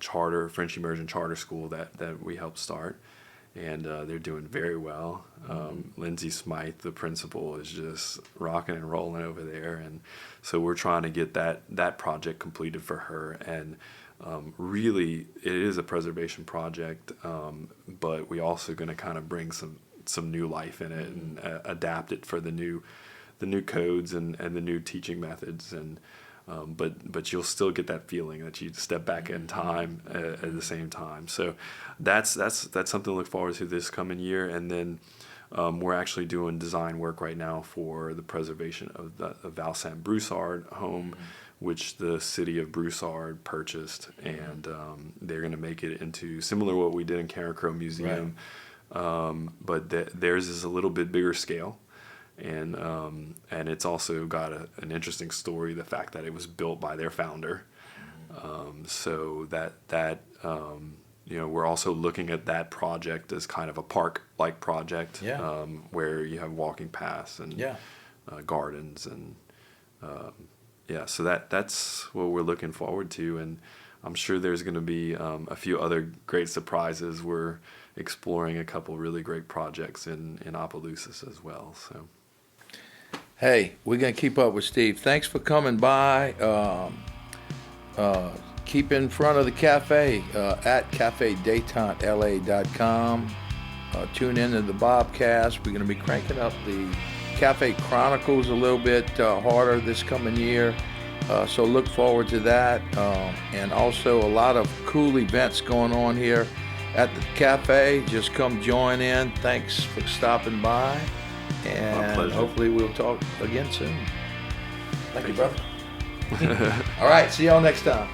charter French immersion charter school that we helped start, and they're doing very well. Lindsay Smythe, the principal, is just rocking and rolling over there, and so we're trying to get that project completed for her. And really, it is a preservation project, but we also going to kind of bring some new life in it and adapt it for the new codes and the new teaching methods, and but you'll still get that feeling that you step back in time at the same time. So that's something to look forward to this coming year. And then we're actually doing design work right now for the preservation of the Valsaint Broussard home, which the city of Broussard purchased, and they're going to make it into similar to what we did in Carencrow Museum, but theirs is a little bit bigger scale. And it's also got an interesting story, the fact that it was built by their founder. So that we're also looking at that project as kind of a park-like project, where you have walking paths and gardens and so that's what we're looking forward to. And I'm sure there's going to be a few other great surprises. We're exploring a couple really great projects in Opelousas as well. So. Hey, we're going to keep up with Steve. Thanks for coming by. Keep in front of the cafe at cafedetentela.com. Tune in to the Bobcast. We're going to be cranking up the Cafe Chronicles a little bit harder this coming year. So look forward to that. And also a lot of cool events going on here at the cafe. Just come join in. Thanks for stopping by. And hopefully we'll talk again soon. Thank you, brother. All right, see y'all next time.